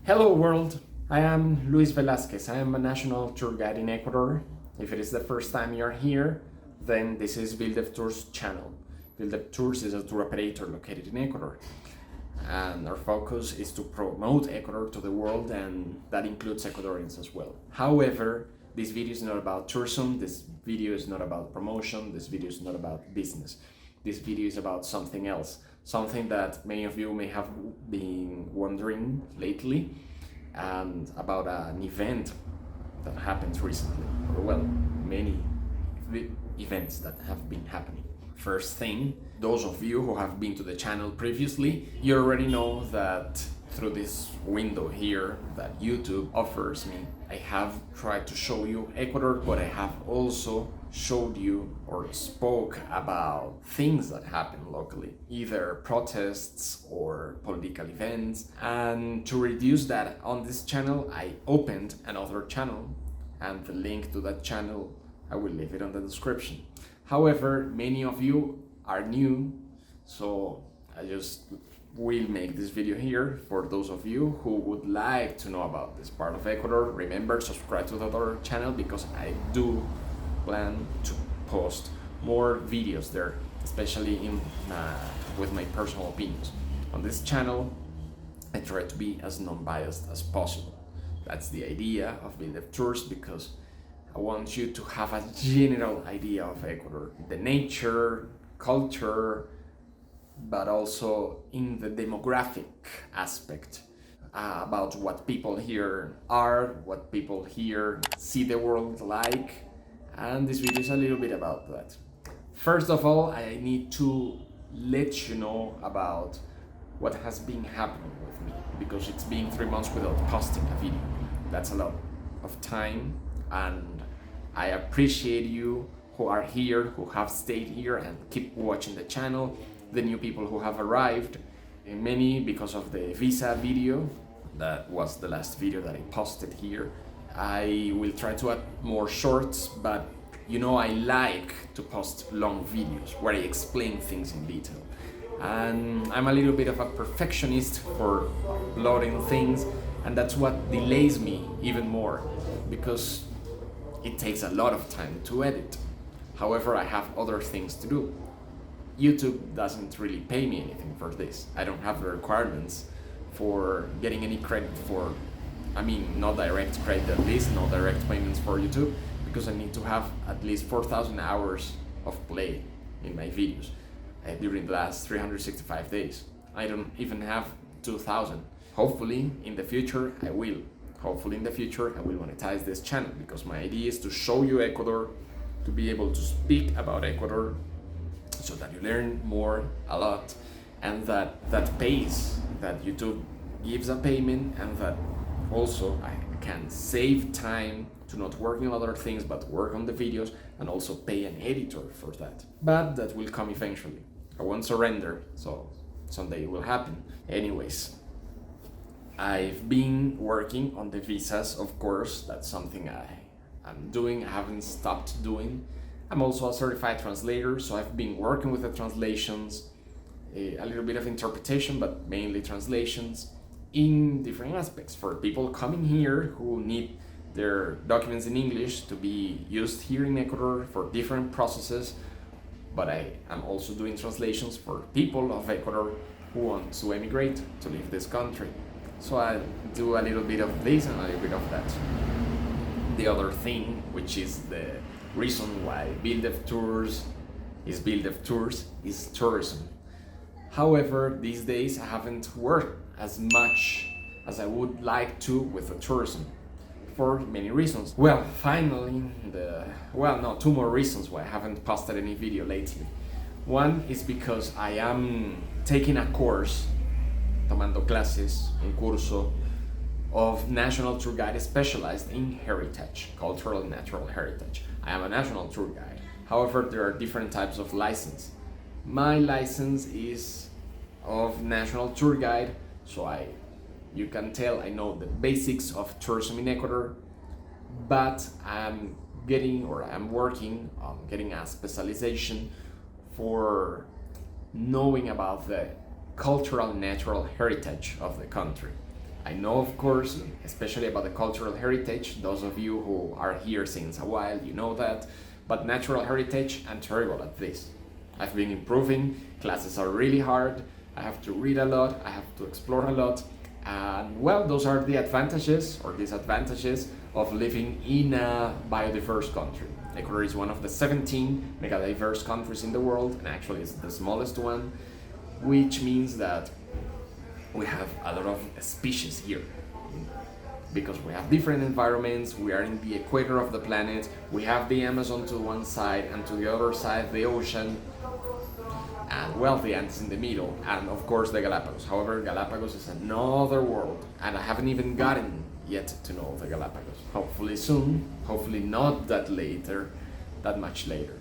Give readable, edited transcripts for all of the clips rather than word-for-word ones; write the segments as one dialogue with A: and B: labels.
A: Hello world, I am Luis Velasquez. I am a national tour guide in Ecuador. If it is the first time you're here, then this is Bildev Tours channel. Bildev Tours is a tour operator located in Ecuador. And our focus is to promote Ecuador to the world, and that includes Ecuadorians as well. However, this video is not about tourism, this video is not about promotion, this video is not about business. This video is about something else, something that many of you may have been wondering lately, and about an event that happened recently, or well, many events that have been happening. First thing, those of you who have been to the channel previously, you already know that through this window here that YouTube offers me, I have tried to show you Ecuador, but I have also showed you or spoke about things that happen locally, either protests or political events. And to reduce that on this channel, I opened another channel, and the link to that channel, I will leave it on the description. However, many of you are new, so I just will make this video here for those of you who would like to know about this part of Ecuador. Remember, subscribe to the other channel because I do plan to post more videos there, especially with my personal opinions. On this channel, I try to be as non-biased as possible. That's the idea of Bildev Tours, because I want you to have a general idea of Ecuador, the nature, culture, but also in the demographic aspect, about what people here are, what people here see the world like, and this video is a little bit about that. First of all, I need to let you know about what has been happening with me, because it's been 3 months without posting a video. That's a lot of time, and I appreciate you who are here, who have stayed here and keep watching the channel, the new people who have arrived, and many because of the visa video. That was the last video that I posted here. I will try to add more shorts, but you know I like to post long videos where I explain things in detail. And I'm a little bit of a perfectionist for uploading things, and that's what delays me even more, because it takes a lot of time to edit. However, I have other things to do. YouTube doesn't really pay me anything for this. I don't have the requirements for getting any credit for, no direct credit at least, no direct payments for YouTube, because I need to have at least 4,000 hours of play in my videos during the last 365 days. I don't even have 2,000. Hopefully in the future I will. Hopefully in the future I will monetize this channel, because my idea is to show you Ecuador, to be able to speak about Ecuador, so that you learn more a lot, and that pays, that YouTube gives a payment, and that also I can save time to not working on other things but work on the videos, and also pay an editor for that. But that will come eventually. I won't surrender, so someday it will happen. Anyways, I've been working on the visas, of course. That's something I'm doing, I haven't stopped doing. I'm also a certified translator, so I've been working with the translations, a little bit of interpretation, but mainly translations in different aspects for people coming here who need their documents in English to be used here in Ecuador for different processes. But I am also doing translations for people of Ecuador who want to emigrate, to leave this country. So I do a little bit of this and a little bit of that. The other thing, which is the reason why Bildev Tours, is tourism. However, these days I haven't worked as much as I would like to with the tourism, for many reasons. Well, finally, two more reasons why I haven't posted any video lately. One is because I am taking a course, tomando clases, un curso of national tour guide specialized in heritage, cultural and natural heritage. I am a national tour guide. However, there are different types of license. My license is of national tour guide, so you can tell I know the basics of tourism in Ecuador, but I'm working on getting a specialization for knowing about the cultural and natural heritage of the country. I know, of course, especially about the cultural heritage. Those of you who are here since a while, you know that. But natural heritage, I'm terrible at this. I've been improving, classes are really hard, I have to read a lot, I have to explore a lot. And well, those are the advantages or disadvantages of living in a biodiverse country. Ecuador is one of the 17 megadiverse countries in the world, and actually it's the smallest one, which means that we have a lot of species here because we have different environments. We are in the equator of the planet. We have the Amazon to one side, and to the other side the ocean, and well, the Andes in the middle, and of course the Galapagos. However, Galapagos is another world, and I haven't even gotten yet to know the Galapagos. Hopefully soon, hopefully not that much later.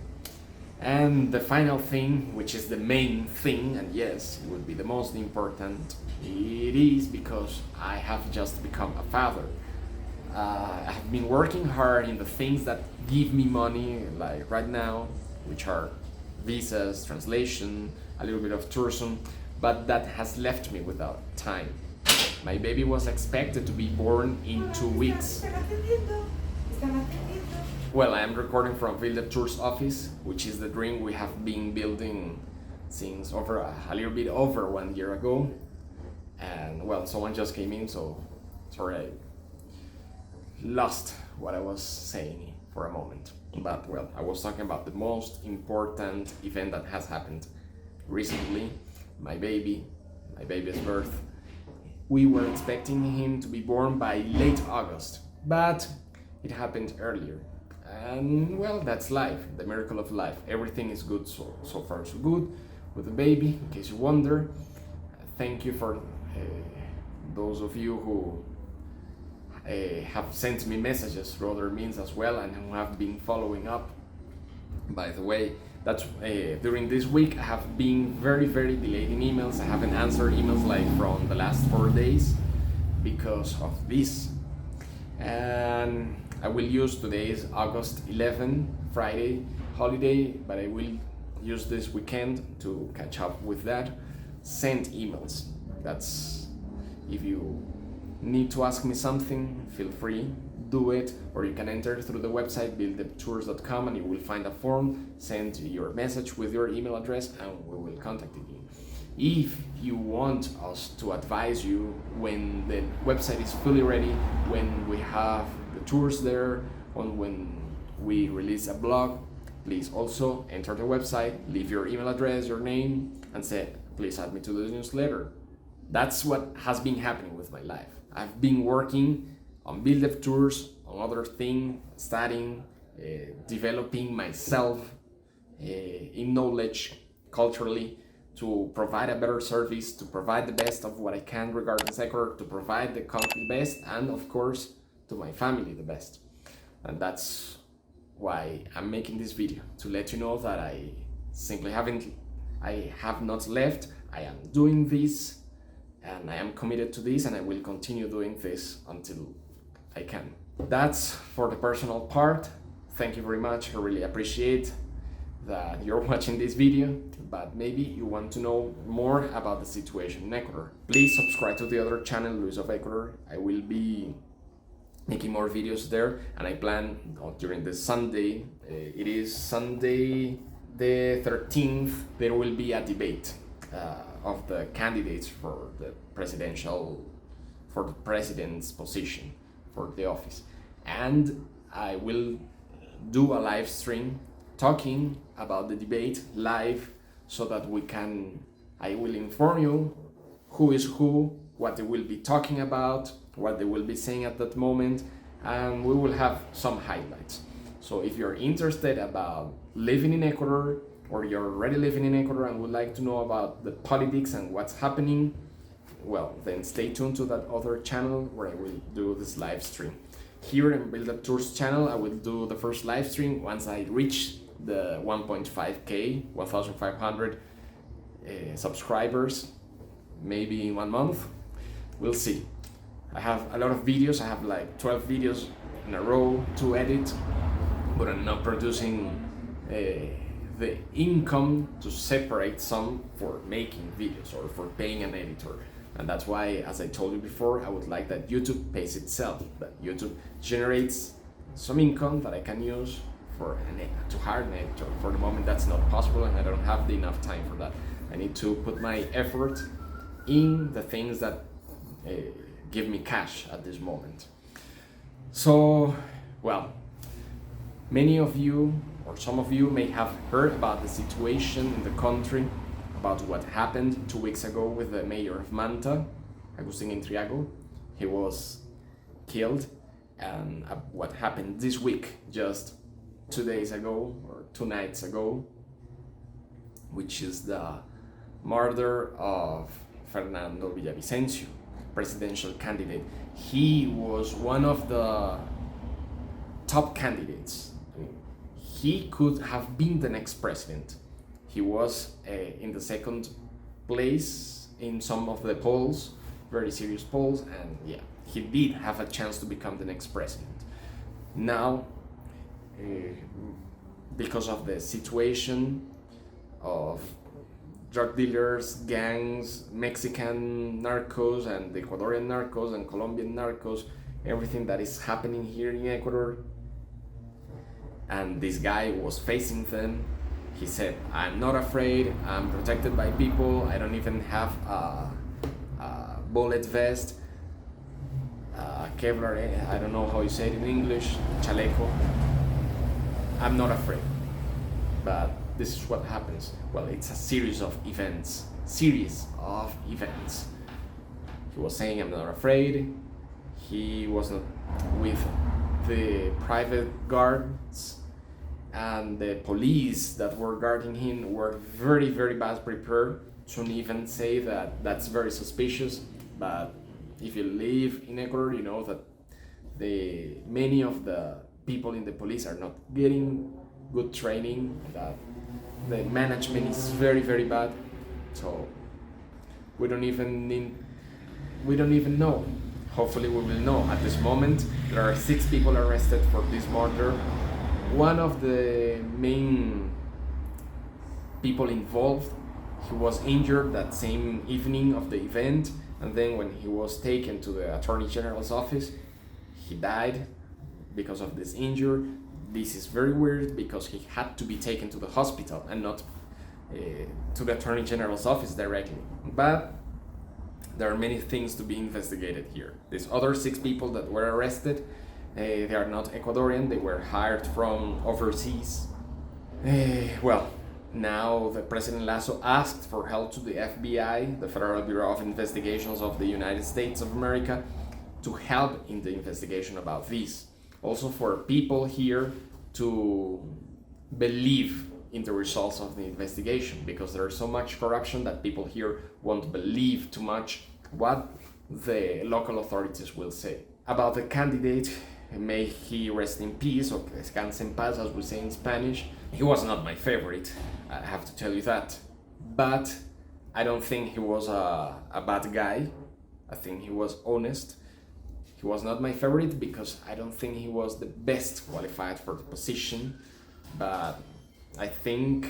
A: And the final thing, which is the main thing, and yes, it would be the most important, it is because I have just become a father. I have been working hard in the things that give me money, like right now, which are visas, translation, a little bit of tourism, but that has left me without time. My baby was expected to be born in 2 weeks. Well, I am recording from Vilde Tours office, which is the dream we have been building since a little bit over 1 year ago. And well, someone just came in, so sorry I lost what I was saying for a moment. But well, I was talking about the most important event that has happened recently, my baby's birth. We were expecting him to be born by late August, but it happened earlier. And well, that's life, the miracle of life. Everything is good, so far so good with the baby, in case you wonder. Thank you for those of you who have sent me messages through other means as well, and who have been following up. By the way, that's during this week I have been very delayed in emails. I haven't answered emails like from the last 4 days because of this. And I will use today's August 11, Friday, holiday, but I will use this weekend to catch up with that. Send emails. That's, if you need to ask me something, feel free, do it, or you can enter through the website buildetours.com and you will find a form. Send your message with your email address and we will contact you. If you want us to advise you when the website is fully ready, when we have the tours there, or when we release a blog, please also enter the website, leave your email address, your name, and say, please add me to the newsletter. That's what has been happening with my life. I've been working on Build Tours, on other things, studying, developing myself in knowledge culturally, to provide a better service, to provide the best of what I can regarding Ecuador, to provide the country best, and of course, to my family the best. And that's why I'm making this video, to let you know that I have not left. I am doing this, and I am committed to this, and I will continue doing this until I can. That's for the personal part. Thank you very much. I really appreciate that you're watching this video, but maybe you want to know more about the situation in Ecuador. Please subscribe to the other channel, Luis of Ecuador. I will be making more videos there, and I plan during the Sunday, it is Sunday the 13th, there will be a debate of the candidates for the president's position, for the office. And I will do a live stream talking about the debate live, so that I will inform you who is who, what they will be talking about, what they will be saying at that moment, and we will have some highlights. So if you're interested about living in Ecuador, or you're already living in Ecuador and would like to know about the politics and what's happening, well, then stay tuned to that other channel where I will do this live stream. Here in Build Up Tours channel, I will do the first live stream once I reach the 1.5k, 1,500 subscribers, maybe in 1 month. We'll see. I have a lot of videos. I have like 12 videos in a row to edit, but I'm not producing the income to separate some for making videos or for paying an editor. And that's why, as I told you before, I would like that YouTube pays itself, that YouTube generates some income that I can use to hire an editor. For the moment, that's not possible, and I don't have enough time for that. I need to put my effort in the things that give me cash at this moment. So, well, many of you, or some of you, may have heard about the situation in the country, about what happened 2 weeks ago with the mayor of Manta, Agustin Intriago. He was killed, and what happened this week, just 2 days ago, or 2 nights ago, which is the murder of Fernando Villavicencio, presidential candidate. He was one of the top candidates. I mean, he could have been the next president. He was in the second place in some of the polls, very serious polls, and yeah, he did have a chance to become the next president. Now, because of the situation of drug dealers, gangs, Mexican narcos, and Ecuadorian narcos, and Colombian narcos, everything that is happening here in Ecuador, and this guy was facing them. He said, I'm not afraid, I'm protected by people, I don't even have a bullet vest, Kevlar, I don't know how you say it in English, chaleco. I'm not afraid. But this is what happens. Well, it's a series of events. He was saying, I'm not afraid. He was not with the private guards, and the police that were guarding him were very, very bad prepared. Shouldn't even say that that's very suspicious, but if you live in Ecuador, you know that many of the people in the police are not getting good training, that the management is very, very bad. So we don't even know. Hopefully we will know. At this moment, there are 6 people arrested for this murder. One of the main people involved, he was injured that same evening of the event, and then when he was taken to the Attorney General's office, he died because of this injury. This is very weird because he had to be taken to the hospital and not to the Attorney General's office directly. But there are many things to be investigated here. These other 6 people that were arrested, they are not Ecuadorian, they were hired from overseas. Well, now the President Lasso asked for help to the FBI, the Federal Bureau of Investigations of the United States of America, to help in the investigation about this. Also for people here to believe in the results of the investigation, because there is so much corruption that people here won't believe too much what the local authorities will say. About the candidate, may he rest in peace, or descanse en paz as we say in Spanish, he was not my favorite, I have to tell you that. But I don't think he was a bad guy. I think he was honest. He was not my favorite because I don't think he was the best qualified for the position, but I think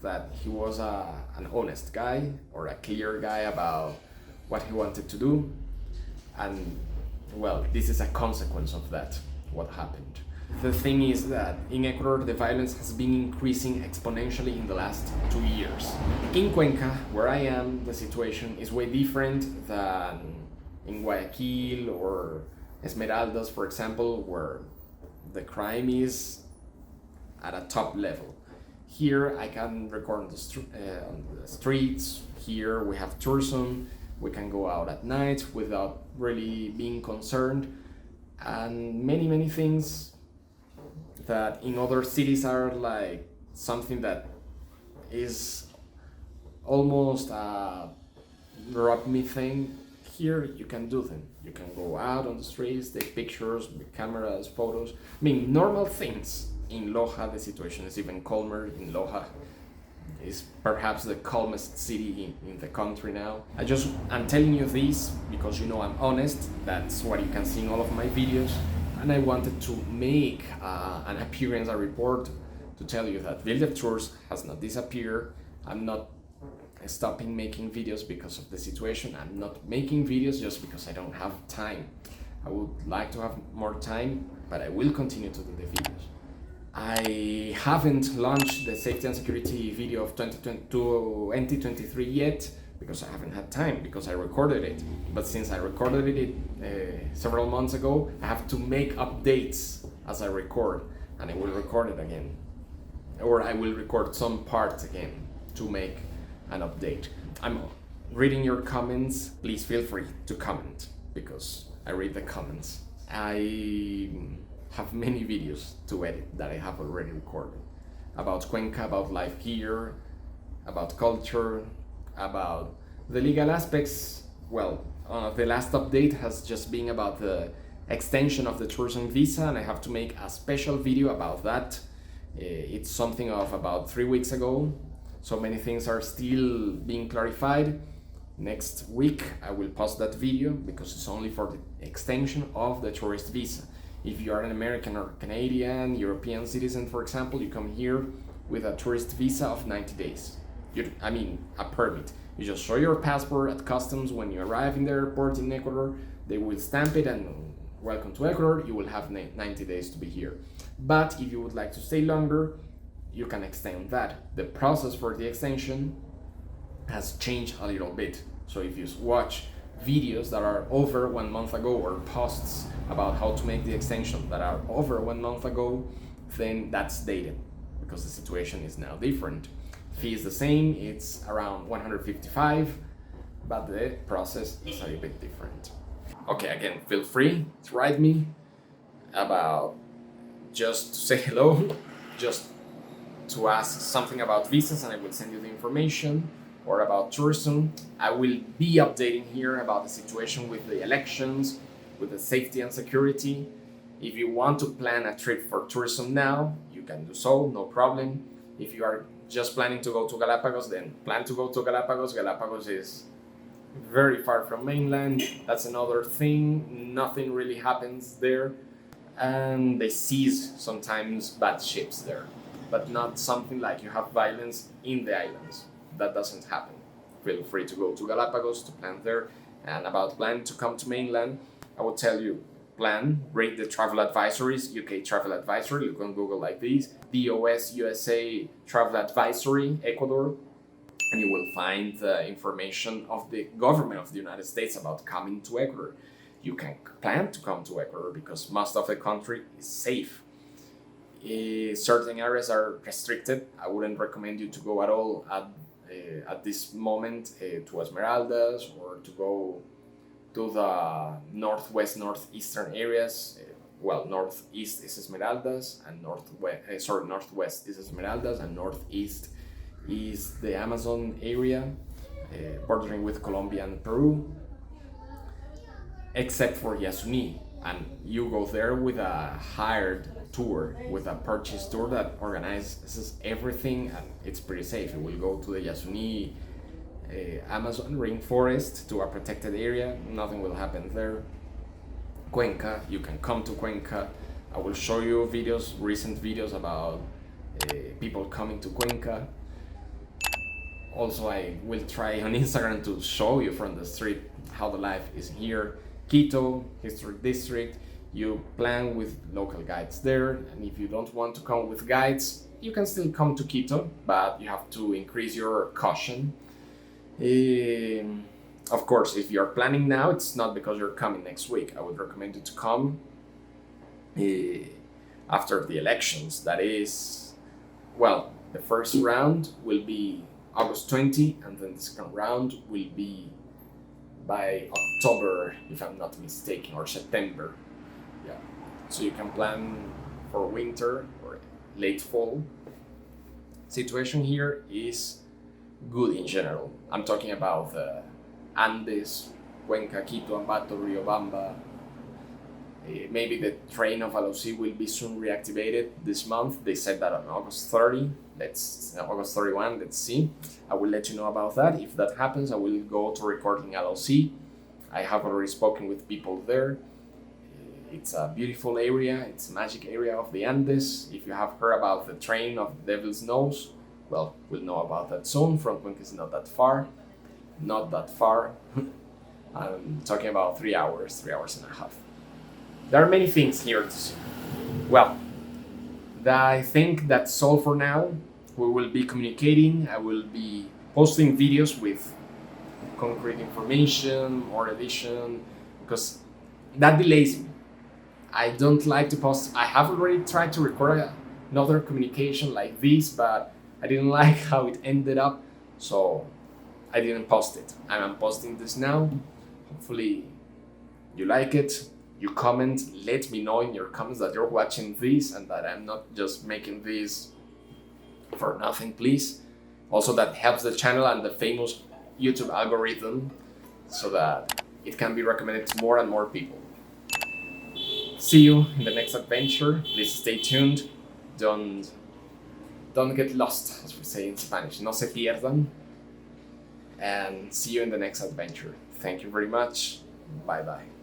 A: that he was an honest guy, or a clear guy about what he wanted to do, and well, this is a consequence of that, what happened. The thing is that in Ecuador the violence has been increasing exponentially in the last 2 years. In Cuenca, where I am, the situation is way different than in Guayaquil or Esmeraldas, for example, where the crime is at a top level. Here I can record on the streets. Here we have tourism. We can go out at night without really being concerned, and many things that in other cities are like something that is almost a rob me thing. Here you can do them. You can go out on the streets, take pictures with cameras, photos. I mean, normal things. In Loja, the situation is even calmer. In Loja is perhaps the calmest city in the country now. I'm telling you this because you know I'm honest. That's what you can see in all of my videos. And I wanted to make an appearance, a report, to tell you that Vilder Tours has not disappeared. I'm not stopping making videos because of the situation. I'm not making videos just because I don't have time. I would like to have more time, but I will continue to do the videos. I haven't launched the safety and security video of 2023 yet because I haven't had time, because I recorded it. But since I recorded it several months ago, I have to make updates as I record, and I will record it again. Or I will record some parts again to make an update. I'm reading your comments. Please feel free to comment because I read the comments. I have many videos to edit that I have already recorded about Cuenca, about life here, about culture, about the legal aspects. Well, the last update has just been about the extension of the tourism visa, and I have to make a special video about that. It's something of about 3 weeks ago, so many things are still being clarified. Next week I will post that video because it's only for the extension of the tourist visa. If you are an American or Canadian, European citizen, for example, you come here with a tourist visa of 90 days. A permit. You just show your passport at customs when you arrive in the airport in Ecuador. They will stamp it and welcome to Ecuador. You will have 90 days to be here. But if you would like to stay longer, you can extend that. The process for the extension has changed a little bit. So if you watch videos that are over 1 month ago, or posts about how to make the extension that are over 1 month ago, then that's dated because the situation is now different. Fee is the same, it's around 155, but the process is a little bit different. Okay, again, feel free to write me about, just to say hello, just to ask something about visas, and I will send you the information, or about tourism. I will be updating here about the situation with the elections, with the safety and security. If you want to plan a trip for tourism now, you can do so, no problem. If you are just planning to go to Galapagos, then plan to go to Galapagos. Galapagos is very far from mainland. That's another thing. Nothing really happens there. And they seize sometimes bad ships there, but not something like you have violence in the islands. That doesn't happen. Feel free to go to Galapagos to plan there. And about planning to come to mainland, I will tell you, read the travel advisories, UK travel advisory, look on Google like this, BOS USA travel advisory, Ecuador, and you will find the information of the government of the United States about coming to Ecuador. You can plan to come to Ecuador because most of the country is safe. Certain areas are restricted. I wouldn't recommend you to go at all at this moment to Esmeraldas, or to go to the northeastern areas. Northeast is Esmeraldas, and northwest is Esmeraldas, and northeast is the Amazon area, bordering with Colombia and Peru, except for Yasuni. And you go there with a hired tour, with a purchase tour that organizes everything, and it's pretty safe. You will go to the Yasuni Amazon rainforest, to a protected area. Nothing will happen there. Cuenca, you can come to Cuenca. I will show you recent videos about people coming to Cuenca. Also, I will try on Instagram to show you from the street how the life is here. Quito, historic district, you plan with local guides there, and if you don't want to come with guides, you can still come to Quito, but you have to increase your caution. Of course, if you're planning now, it's not because you're coming next week. I would recommend you to come after the elections. That is, the first round will be August 20, and then the second round will be by October, if I'm not mistaken, or September. Yeah, so you can plan for winter or late fall. Situation here is good in general. I'm talking about the Andes, Cuenca, Quito, Ambato, Riobamba. Maybe the train of Alausi will be soon reactivated this month. They said that on August 30. August 31, let's see. I will let you know about that. If that happens, I will go to recording Alausi. I have already spoken with people there. It's a beautiful area. It's a magic area of the Andes. If you have heard about the train of the Devil's Nose, well, we'll know about that soon. Front Cuenca is not that far. Not that far. I'm talking about 3 hours, 3 hours and a half. There are many things here to see. Well, I think that's all for now. We will be communicating. I will be posting videos with concrete information, more edition, because that delays me. I don't like to post. I have already tried to record another communication like this, but I didn't like how it ended up, so I didn't post it. I'm posting this now. Hopefully you like it. You comment, let me know in your comments that you're watching this and that I'm not just making this for nothing, please. Also, that helps the channel and the famous YouTube algorithm so that it can be recommended to more and more people. See you in the next adventure. Please stay tuned. Don't get lost, as we say in Spanish. No se pierdan. And see you in the next adventure. Thank you very much. Bye bye.